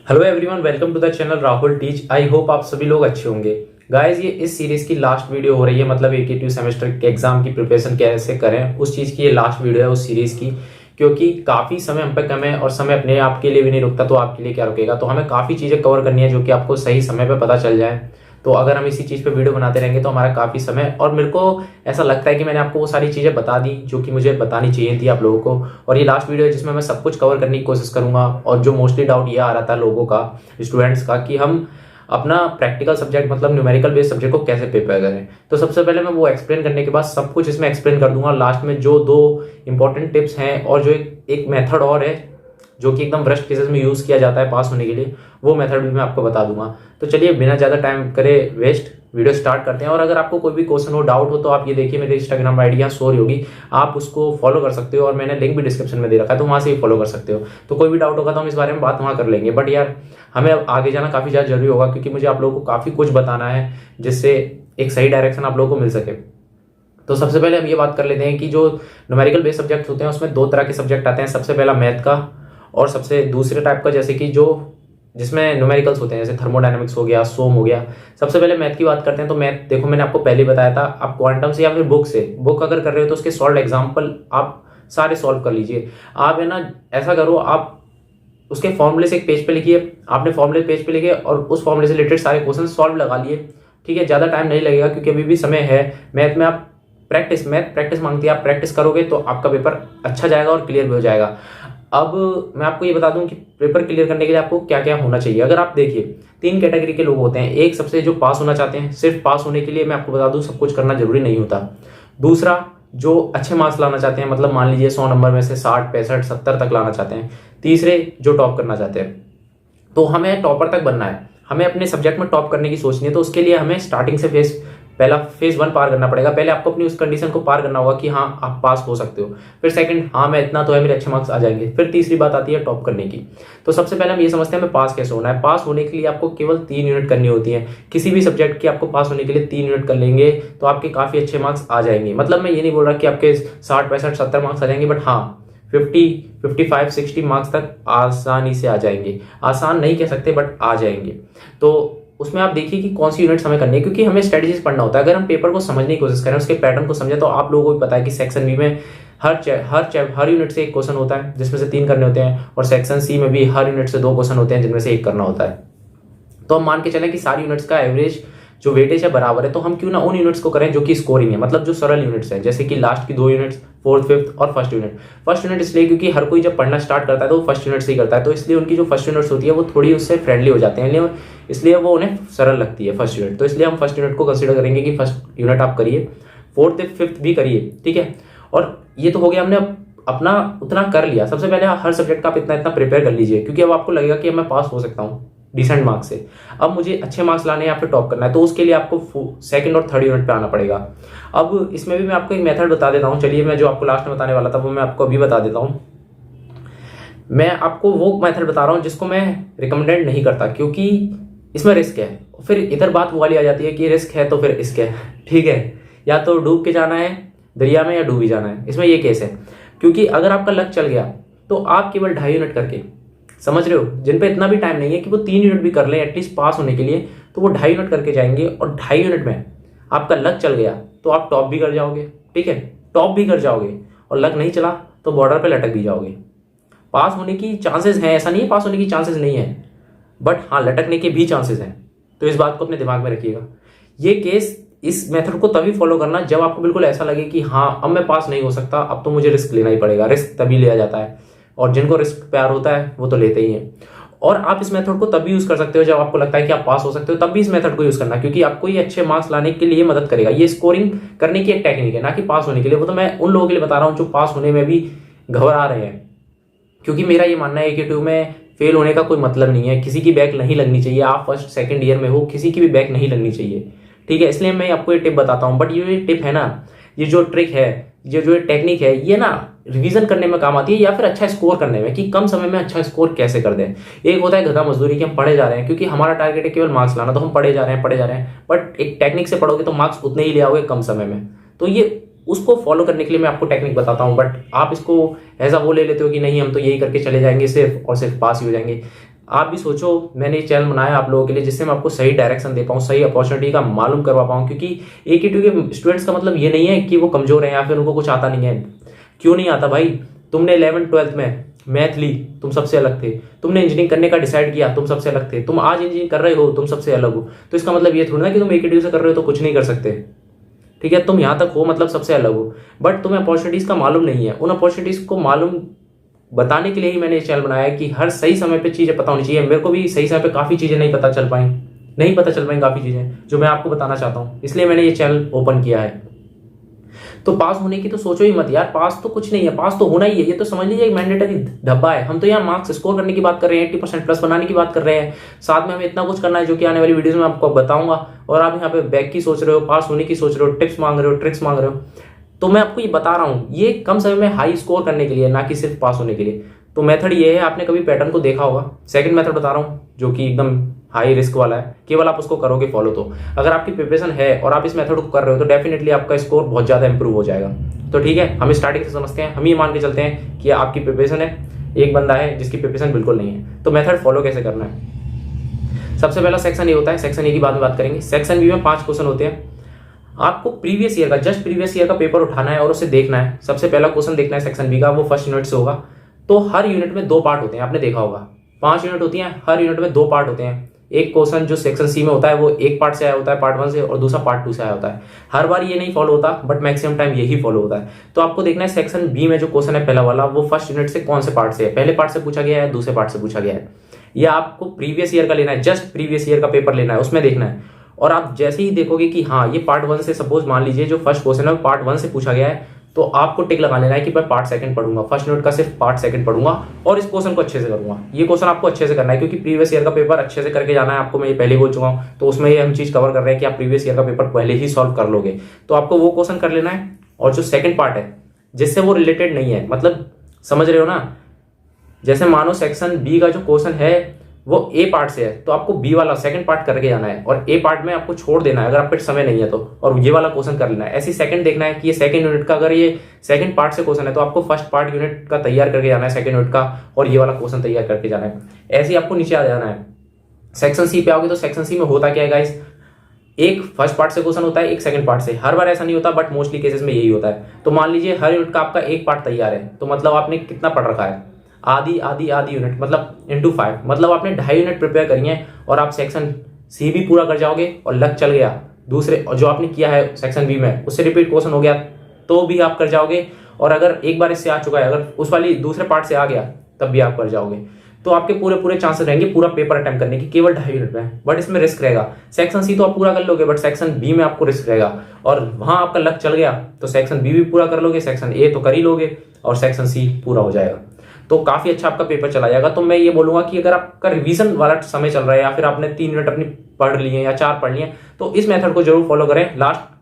Hello everyone, welcome to the channel Rahul teach. I hope आप सभी लोग अच्छे होंगे। गाइस, ये इस सीरीज की लास्ट वीडियो हो रही है, मतलब AQ सेमेस्टर के एग्जाम की प्रिपरेशन कैसे करें उस चीज़ की ये लास्ट वीडियो है उस सीरीज की। क्योंकि काफ़ी समय हम पे कम है और समय अपने आप के लिए भी नहीं रुकता, तो आपके लिए क्या रुकेगा। तो हमें काफ़ी चीज़ें कवर करनी है जो कि आपको सही समय पे पता चल जाए। तो अगर हम इसी चीज़ पे वीडियो बनाते रहेंगे तो हमारा काफ़ी समय, और मेरे को ऐसा लगता है कि मैंने आपको वो सारी चीज़ें बता दी जो कि मुझे बतानी चाहिए थी आप लोगों को। और ये लास्ट वीडियो है जिसमें मैं सब कुछ कवर करने की कोशिश करूंगा। और जो मोस्टली डाउट ये आ रहा था लोगों का, स्टूडेंट्स का, कि हम अपना प्रैक्टिकल सब्जेक्ट मतलब न्यूमेरिकल बेस्ड सब्जेक्ट को कैसे प्रिपेयर करें। तो सबसे पहले मैं वो एक्सप्लेन करने के बाद सब कुछ इसमें एक्सप्लेन कर दूंगा। लास्ट में जो दो इंपॉर्टेंट टिप्स हैं और जो एक मेथड और है जो कि एकदम वर्स्ट केसेस में यूज़ किया जाता है पास होने के लिए, वो मेथड भी मैं आपको बता दूंगा। तो चलिए बिना ज़्यादा टाइम करे वेस्ट वीडियो स्टार्ट करते हैं। और अगर आपको कोई भी क्वेश्चन हो, डाउट हो, तो आप ये देखिए मेरे इंस्टाग्राम आईडी यहाँ शो होगी, आप उसको फॉलो कर सकते हो। और मैंने लिंक भी डिस्क्रिप्शन में दे रखा है, तो वहाँ से भी फॉलो कर सकते हो। तो कोई भी डाउट होगा तो हम इस बारे में बात वहाँ कर लेंगे। बट यार, हमें अब आगे जाना काफ़ी ज़्यादा जरूरी होगा, क्योंकि मुझे आप लोगों को काफ़ी कुछ बताना है जिससे एक सही डायरेक्शन आप लोगों को मिल सके। तो सबसे पहले हम ये बात कर लेते हैं कि जो न्यूमेरिकल बेस्ड सब्जेक्ट होते हैं उसमें दो तरह के सब्जेक्ट आते हैं। सबसे पहला मैथ का, और सबसे दूसरे टाइप का जैसे कि जो जिसमें न्यूमेरिकल्स होते हैं, जैसे थर्मोडायनेमिक्स हो गया, सोम हो गया। सबसे पहले मैथ की बात करते हैं। तो मैथ देखो, मैंने आपको पहले ही बताया था, आप क्वांटम से या फिर बुक से, बुक अगर कर रहे हो तो उसके सॉल्व एग्जाम्पल आप सारे सॉल्व कर लीजिए। आप है ना, ऐसा करो, आप उसके फॉर्मूले से एक पेज पे लिखिए, आपने फॉर्मूले पेज पे लिखे और उस फॉर्मूले से रिलेटेड सारे क्वेश्चन सॉल्व लगा लिए। ठीक है, ज़्यादा टाइम नहीं लगेगा क्योंकि अभी भी समय है। मैथ में आप मैथ प्रैक्टिस मांगती है, आप प्रैक्टिस करोगे तो आपका पेपर अच्छा जाएगा और क्लियर भी हो जाएगा। अब मैं आपको ये बता दूं कि पेपर क्लियर करने के लिए आपको क्या क्या होना चाहिए। अगर आप देखिए, तीन कैटेगरी के लोग होते हैं। एक सबसे जो पास होना चाहते हैं, सिर्फ पास होने के लिए मैं आपको बता दूं सब कुछ करना जरूरी नहीं होता। दूसरा, जो अच्छे मार्क्स लाना चाहते हैं, मतलब मान लीजिए 100 नंबर में से 60, 65, 70 तक लाना चाहते हैं। तीसरे, जो टॉप करना चाहते हैं। तो हमें टॉपर तक बनना है, हमें अपने सब्जेक्ट में टॉप करने की सोचनी है। तो उसके लिए हमें स्टार्टिंग से पहला फेज 1 पार करना पड़ेगा। पहले आपको अपनी उस कंडीशन को पार करना होगा कि हाँ आप पास हो सकते हो। फिर सेकंड, हाँ मैं इतना तो है, मेरे अच्छे मार्क्स आ जाएंगे। फिर तीसरी बात आती है टॉप करने की। तो सबसे पहले हम ये समझते हैं हमें पास कैसे होना है। पास होने के लिए आपको केवल 3 यूनिट करनी होती है। किसी भी सब्जेक्ट की आपको पास होने के लिए 3 यूनिट कर लेंगे तो आपके काफी अच्छे मार्क्स आ जाएंगे। मतलब मैं ये नहीं बोल रहा कि आपके 60, 65, 70 मार्क्स आ जाएंगे, बट हाँ 50, 55, 60 मार्क्स तक आसानी से आ जाएंगे। आसान नहीं कह सकते, बट आ जाएंगे। तो उसमें आप देखिए कि कौन सी यूनिट्स हमें करनी है, क्योंकि हमें स्ट्रेटेजीज पढ़ना होता है। अगर हम पेपर को समझने की कोशिश करें, उसके पैटर्न को समझें, तो आप लोगों को भी पता है कि सेक्शन बी में हर यूनिट से एक क्वेश्चन होता है जिसमें से 3 करने होते हैं, और सेक्शन सी में भी हर यूनिट से 2 क्वेश्चन होते हैं जिनमें से 1 करना होता है। तो हम मान के चलें कि सारी यूनिट्स का एवरेज जो वेटेज है बराबर है, तो हम क्यों ना उन यूनिट्स को करें जो कि स्कोरिंग है, मतलब जो सरल यूनिट्स हैं, जैसे कि लास्ट की 2 यूनिट्स, फोर्थ, फिफ्थ और फर्स्ट यूनिट। फर्स्ट यूनिट इसलिए क्योंकि हर कोई जब पढ़ना स्टार्ट करता है तो वो फर्स्ट यूनिट से ही करता है, तो इसलिए उनकी जो फर्स्ट यूनिट्स होती है वो थोड़ी उससे फ्रेंडली हो जाते हैं, इसलिए वो उन्हें सरल लगती है फर्स्ट यूनिट। तो इसलिए हम फर्स्ट यूनिट को कंसिडर करेंगे कि फर्स्ट यूनिट आप करिए, फोर्थ फिफ्थ भी करिए। ठीक है, और ये तो हो गया, हमने अपना उतना कर लिया। सबसे पहले हर सब्जेक्ट का आप इतना इतना प्रिपेयर कर लीजिए, क्योंकि अब आपको लगेगा कि मैं पास हो सकता हूँ डिसेंट मार्क्स से। अब मुझे अच्छे मार्क्स लाने या फिर टॉप करना है, तो उसके लिए आपको सेकंड और थर्ड यूनिट पे आना पड़ेगा। अब इसमें भी मैं आपको एक मेथड बता देता हूँ। चलिए, मैं जो आपको लास्ट में बताने वाला था वो मैं आपको अभी बता देता हूँ। मैं आपको वो मेथड बता रहा हूँ जिसको मैं रिकमेंडेड नहीं करता, क्योंकि इसमें रिस्क है। फिर इधर बात वो वाली आ जाती है कि रिस्क है तो फिर इसके है। ठीक है, या तो डूब के जाना है दरिया में या डूब ही जाना है। इसमें ये केस है, क्योंकि अगर आपका लक चल गया तो आप केवल 2.5 यूनिट करके, समझ रहे हो, जिन पे इतना भी टाइम नहीं है कि वो 3 यूनिट भी कर लें एटलीस्ट पास होने के लिए, तो वो 2.5 यूनिट करके जाएंगे। और 2.5 यूनिट में आपका लक चल गया तो आप टॉप भी कर जाओगे। ठीक है, टॉप भी कर जाओगे, और लक नहीं चला तो बॉर्डर पे लटक भी जाओगे। पास होने की चांसेस हैं, ऐसा नहीं है पास होने की चांसेस नहीं है, बट हाँ लटकने के भी चांसेस हैं। तो इस बात को अपने दिमाग में रखिएगा। ये केस, इस मेथड को तभी फॉलो करना जब आपको बिल्कुल ऐसा लगे कि हाँ अब मैं पास नहीं हो सकता, अब तो मुझे रिस्क लेना ही पड़ेगा। रिस्क तभी लिया जाता है, और जिनको रिस्क प्यार होता है वो तो लेते ही हैं। और आप इस मेथड को तभी यूज कर सकते हो जब आपको लगता है कि आप पास हो सकते हो, तब भी इस मेथड को यूज करना, क्योंकि आपको ये अच्छे मार्क्स लाने के लिए मदद करेगा। ये स्कोरिंग करने की एक टेक्निक है, ना कि पास होने के लिए। वो तो मैं उन लोगों के लिए बता रहा हूँ जो पास होने में भी घबरा रहे हैं, क्योंकि मेरा ये मानना है कि AQ में फेल होने का कोई मतलब नहीं है। किसी की बैक नहीं लगनी चाहिए। आप फर्स्ट सेकंड ईयर में हो, किसी की भी बैक नहीं लगनी चाहिए। ठीक है, इसलिए मैं आपको ये टिप बताता हूँ। बट ये टिप है ना, ये जो ट्रिक है, ये जो टेक्निक है, ये ना रिवीजन करने में काम आती है, या फिर अच्छा स्कोर करने में, कि कम समय में अच्छा स्कोर कैसे कर दें। एक होता है गधा मजदूरी, कि हम पढ़े जा रहे हैं क्योंकि हमारा टारगेट है केवल मार्क्स लाना, तो हम पढ़े जा रहे हैं। बट एक टेक्निक से पढ़ोगे तो मार्क्स उतने ही ले आओगे कम समय में। तो ये उसको फॉलो करने के लिए मैं आपको टेक्निक बताता हूँ। बट आप इसको ऐसा वो ले लेते हो कि नहीं हम तो यही करके चले जाएंगे सिर्फ और सिर्फ पास ही हो जाएंगे। आप भी सोचो, मैंने ये चैनल बनाया आप लोगों के लिए जिससे मैं आपको सही डायरेक्शन दे पाऊँ, सही अपॉर्चुनिटी का मालूम करवा पाऊँ। क्योंकि AKTU के स्टूडेंट्स का मतलब ये नहीं है कि वो कमजोर हैं या फिर उनको कुछ आता नहीं है। क्यों नहीं आता भाई? तुमने 11th-12th में मैथ ली, तुम सबसे अलग थे। तुमने इंजीनियरिंग करने का डिसाइड किया, तुम सबसे अलग थे। तुम आज इंजीनियरिंग कर रहे हो, तुम सबसे अलग हो। तो इसका मतलब ये थोड़ी ना कि तुम AKTU से कर रहे हो तो कुछ नहीं कर सकते। ठीक है, तुम यहाँ तक हो मतलब सबसे अलग हो, बट तुम्हें अपॉर्चुनिटीज का मालूम नहीं है। उन अपॉर्चुनिटीज को मालूम बताने के लिए ही मैंने ये चैनल बनाया है कि हर सही समय पे चीजें पता होनी चाहिए। मेरे को भी सही समय पे काफी चीजें नहीं पता चल पाई काफी चीजें जो मैं आपको बताना चाहता हूँ, इसलिए मैंने ये चैनल ओपन किया है। तो पास होने की तो सोचो ही मत यार, पास तो कुछ नहीं है, पास तो होना ही है। ये तो समझ लीजिए एक मैंडेटरी धब्बा है। हम तो यहाँ मार्क्स स्कोर करने की बात कर रहे हैं, 80% प्लस बनाने की बात कर रहे हैं। साथ में हमें इतना कुछ करना है जो कि आने वाली वीडियोस में आपको बताऊंगा। और आप यहाँ पे बैक की सोच रहे हो, पास होने की सोच रहे हो, टिप्स मांग रहे हो, ट्रिक्स मांग रहे हो, तो मैं आपको ये बता रहा हूँ, ये कम समय में हाई स्कोर करने के लिए, ना कि सिर्फ पास होने के लिए। तो मेथड ये है, आपने कभी पैटर्न को देखा होगा। सेकंड मेथड बता रहा हूँ जो कि एकदम हाई रिस्क वाला है, केवल आप उसको करोगे फॉलो। तो अगर आपकी प्रिपरेशन है और आप इस मेथड को कर रहे हो तो डेफिनेटली आपका स्कोर बहुत ज्यादा इंप्रूव हो जाएगा। तो ठीक है, हम स्टार्टिंग से समझते हैं। हम ये मान के चलते हैं कि आपकी प्रिपरेशन है, एक बंदा है जिसकी प्रिपरेशन बिल्कुल नहीं है, तो मेथड फॉलो कैसे करना है। सबसे पहला सेक्शन ए होता है, सेक्शन ए की बाद में बात करेंगे। सेक्शन बी में 5 क्वेश्चन होते हैं। आपको प्रीवियस ईयर का, जस्ट प्रीवियस ईयर का पेपर उठाना है और उसे देखना है। सबसे पहला क्वेश्चन देखना है सेक्शन बी का, वो फर्स्ट यूनिट से होगा। तो हर यूनिट में 2 पार्ट होते हैं, आपने देखा होगा 5 यूनिट होती हैं, हर यूनिट में 2 पार्ट होते हैं। एक क्वेश्चन जो सेक्शन सी में होता है वो एक पार्ट से आया होता है, पार्ट 1 से, और दूसरा पार्ट 2 से आया होता है। हर बार ये नहीं फॉलो होता, बट मैक्सिमम टाइम यही फॉलो होता है। तो आपको देखना है सेक्शन बी में जो क्वेश्चन है पहला वाला, वो फर्स्ट यूनिट से कौन से पार्ट से है, पहले पार्ट से पूछा गया है, दूसरे पार्ट से पूछा गया है। या आपको प्रीवियस ईयर का लेना है, जस्ट प्रीवियस ईयर का पेपर लेना है, उसमें देखना है। और आप जैसे ही देखोगे कि हाँ ये पार्ट 1 से, सपोज मान लीजिए जो फर्स्ट क्वेश्चन है पार्ट 1 से पूछा गया है, तो आपको टिक लगा लेना है कि मैं पार्ट सेकंड पढ़ूंगा, फर्स्ट यूनिट का सिर्फ पार्ट सेकंड पढ़ूंगा और इस क्वेश्चन को अच्छे से करूंगा। ये क्वेश्चन आपको अच्छे से करना है, क्योंकि प्रीवियस ईयर का पेपर अच्छे से करके जाना है आपको, मैं ये पहले बोल चुका हूँ। तो उसमें ये हम चीज कवर कर रहे हैं कि आप प्रीवियस ईयर का पेपर पहले ही सॉल्व कर लोगे, तो आपको वो क्वेश्चन कर लेना है। और जो सेकंड पार्ट है जिससे वो रिलेटेड नहीं है, मतलब समझ रहे हो ना, जैसे मानो सेक्शन बी का जो क्वेश्चन है वो ए पार्ट से है, तो आपको बी वाला सेकंड पार्ट करके जाना है और ए पार्ट में आपको छोड़ देना है अगर आप पे समय नहीं है तो, और ये वाला क्वेश्चन कर लेना है। ऐसे सेकंड देखना है कि ये सेकंड यूनिट का, अगर ये सेकंड पार्ट से क्वेश्चन है तो आपको फर्स्ट पार्ट यूनिट का तैयार करके जाना है सेकंड यूनिट का, और ये वाला क्वेश्चन तैयार करके जाना है। ऐसे ही आपको नीचे आ जाना है। सेक्शन सी पे आओगे तो सेक्शन सी में होता क्या है गाइस, एक फर्स्ट पार्ट से क्वेश्चन होता है, एक सेकंड पार्ट से। हर बार ऐसा नहीं होता, बट मोस्टली केसेस में यही होता है। तो मान लीजिए हर यूनिट का आपका एक पार्ट तैयार है, तो मतलब आपने कितना पढ़ रखा है, आधी आधी आधी यूनिट, मतलब इंटू 5, मतलब आपने 2.5 यूनिट प्रिपेयर करी है और आप सेक्शन सी भी पूरा कर जाओगे और लक चल गया दूसरे, और जो आपने किया है सेक्शन बी में उससे रिपीट क्वेश्चन हो गया तो भी आप कर जाओगे। और अगर एक बार इससे आ चुका है, अगर उस वाली दूसरे पार्ट से आ गया तब भी आप कर जाओगे। तो आपके पूरे चांसेस रहेंगे पूरा पेपर अटेम्प्ट करने की, केवल 2.5 यूनिट में। बट इसमें रिस्क रहेगा, सेक्शन सी तो आप पूरा कर लोगे, बट सेक्शन बी में आपको रिस्क रहेगा। और वहां आपका लक चल गया तो सेक्शन बी भी पूरा कर लोगे, सेक्शन ए तो कर ही लोगे और सेक्शन सी पूरा हो जाएगा। तो काफी अच्छा आपका पेपर चला जाएगा। तो मैं ये बोलूंगा कि अगर आपका रिवीजन वाला समय चल रहा है, या फिर आपने 3 यूनिट अपनी पढ़ लिए या 4 पढ़ लिए, तो इस मेथड को जरूर फॉलो करें। लास्ट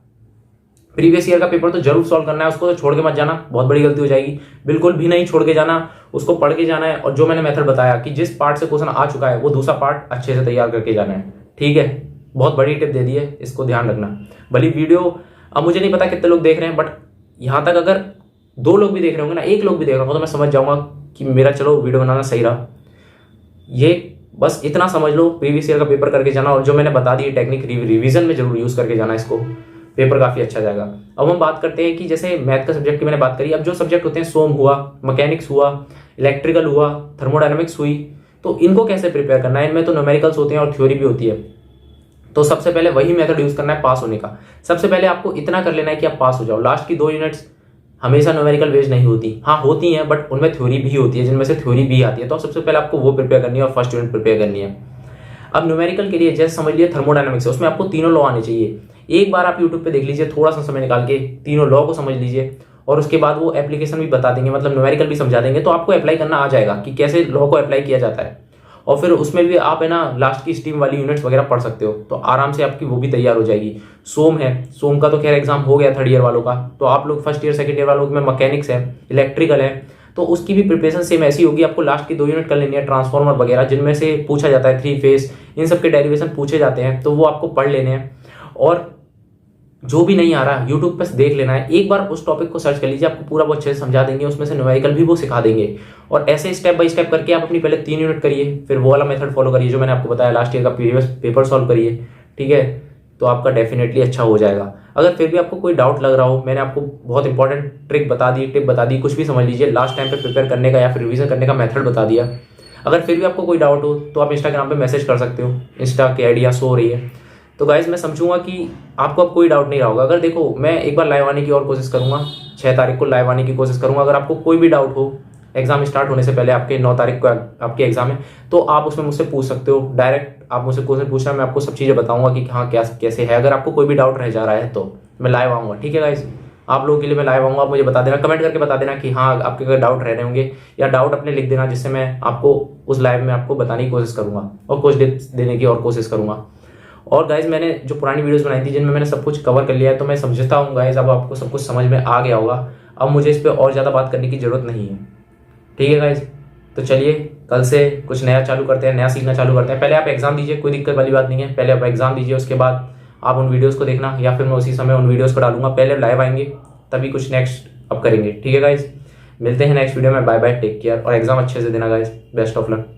प्रीवियस ईयर का पेपर तो जरूर सॉल्व करना है, उसको तो छोड़ के मत जाना, बहुत बड़ी गलती हो जाएगी। बिल्कुल भी नहीं छोड़ के जाना, उसको पढ़ के जाना है। और जो मैंने मेथड बताया कि जिस पार्ट से क्वेश्चन आ चुका है वो दूसरा पार्ट अच्छे से तैयार करके जाना है। ठीक है, बहुत बड़ी टिप दे दी है, इसको ध्यान रखना। भली वीडियो अब मुझे नहीं पता कितने लोग देख रहे हैं, बट यहां तक अगर 2 लोग भी देख रहे होंगे ना, 1 लोग भी देख रहा होगा, तो मैं समझ जाऊंगा कि मेरा चलो वीडियो बनाना सही रहा। ये बस इतना समझ लो, प्रीवियस ईयर का पेपर करके जाना, और जो मैंने बता दी टेक्निक रिवीजन में जरूर यूज करके जाना इसको, पेपर काफी अच्छा जाएगा। अब हम बात करते हैं कि जैसे मैथ का सब्जेक्ट की मैंने बात करी, अब जो सब्जेक्ट होते हैं, सोम हुआ, मैकेनिक्स हुआ, इलेक्ट्रिकल हुआ, थर्मोडायनेमिक्स हुई, तो इनको कैसे प्रिपेयर करना है। इनमें तो न्यूमेरिकल्स होते हैं और थ्योरी भी होती है। तो सबसे पहले वही मेथड यूज करना है पास होने का। सबसे पहले आपको इतना कर लेना है कि आप पास हो जाओ। लास्ट की 2 यूनिट्स हमेशा न्यूमेरिकल बेस्ड नहीं होती, हाँ होती हैं, बट उनमें थ्योरी भी होती है, जिनमें से थ्योरी भी आती है। तो सबसे पहले आपको वो प्रिपेयर करनी है और फर्स्ट यूनिट प्रिपेयर करनी है। अब न्यूमेरिकल के लिए जैसे समझ लीजिए थर्मोडायनेमिक्स है, उसमें आपको तीनों लॉ आने चाहिए। एक बार आप यूट्यूब पे देख लीजिए, थोड़ा सा समय निकाल के तीनों लॉ को समझ लीजिए, और उसके बाद वो एप्लीकेशन भी बता देंगे, मतलब न्यूमेरिकल भी समझा देंगे, तो आपको अप्लाई करना आ जाएगा कि कैसे लॉ को अप्लाई किया जाता है। और फिर उसमें भी आप है ना लास्ट की स्ट्रीम वाली यूनिट्स वगैरह पढ़ सकते हो, तो आराम से आपकी वो भी तैयार हो जाएगी। सोम है, सोम का तो खैर एग्जाम हो गया 3rd ईयर वालों का, तो आप लोग फर्स्ट ईयर सेकंड ईयर वालों में मैकेनिक्स है, इलेक्ट्रिकल है, तो उसकी भी प्रिपरेशन सेम ऐसी होगी। आपको लास्ट की 2 यूनिट कर लेनी है, ट्रांसफॉर्मर वगैरह जिनमें से पूछा जाता है, 3 फेज, इन सब के डेरिवेशन पूछे जाते हैं, तो वो आपको पढ़ लेने हैं। और जो भी नहीं आ रहा यूट्यूब पर देख लेना है, एक बार उस टॉपिक को सर्च कर लीजिए, आपको पूरा बहुत अच्छे से समझा देंगे, उसमें से न्यूमेरिकल भी वो सिखा देंगे। और ऐसे स्टेप बाय स्टेप करके आप अपनी पहले 3 यूनिट करिए, फिर वो वाला मेथड फॉलो करिए जो मैंने आपको बताया, लास्ट ईयर का प्रीवियस पेपर सॉल्व करिए, ठीक है, तो आपका डेफिनेटली अच्छा हो जाएगा। अगर फिर भी आपको कोई डाउट लग रहा हो, मैंने आपको बहुत इंपॉर्टेंट ट्रिक बता दी, टिप बता दी, कुछ भी समझ लीजिए, लास्ट टाइम पे प्रिपेयर करने का या फिर रिवीजन करने का मेथड बता दिया। अगर फिर भी आपको कोई डाउट हो तो आप इंस्टाग्राम पे मैसेज कर सकते हो, इंस्टा की आईडी शो हो रही है। तो गाइज मैं समझूंगा कि आपको अब कोई डाउट नहीं रहा होगा। अगर देखो मैं एक बार लाइव आने की और कोशिश करूंगा, 6 तारीख को लाइव आने की कोशिश करूंगा। अगर आपको कोई भी डाउट हो एग्जाम स्टार्ट होने से पहले, आपके 9 तारीख को आपके एग्जाम है, तो आप उसमें मुझसे पूछ सकते हो डायरेक्ट। आप मुझसे क्वेश्चन पूछना, मैं आपको सब चीज़ें बताऊंगा कि हाँ क्या कैसे है। अगर आपको कोई भी डाउट रह जा रहा है तो मैं लाइव आऊँगा, ठीक है गाइज। आप लोगों के लिए मैं लाइव आऊँगा, आप मुझे बता देना, कमेंट करके बता देना कि हाँ आपके अगर डाउट रह रहे होंगे, या डाउट अपने लिख देना, जिससे मैं आपको उस लाइव में आपको बताने की कोशिश करूँगा और कुछ टिप्स देने की और कोशिश करूँगा। और गाइज मैंने जो पुरानी वीडियोस बनाई थी जिनमें मैंने सब कुछ कवर कर लिया है, तो मैं समझता हूँ गाइज अब आपको सब कुछ समझ में आ गया होगा। अब मुझे इस पर और ज़्यादा बात करने की जरूरत नहीं है, ठीक है गाइज। तो चलिए कल से कुछ नया चालू करते हैं, नया सीखना चालू करते हैं। पहले आप एग्जाम दीजिए, कोई दिक्कत वाली बात नहीं है, पहले आप एग्जाम दीजिए, उसके बाद आप उन वीडियोज़ को देखना, या फिर मैं उसी समय उन वीडियोज़ को डालूंगा। पहले लाइव आएंगे तभी कुछ नेक्स्ट अब करेंगे, ठीक है गाइज। मिलते हैं नेक्स्ट वीडियो में, बाय बाय, टेक केयर, और एग्जाम अच्छे से देना गाइज, बेस्ट ऑफ लक।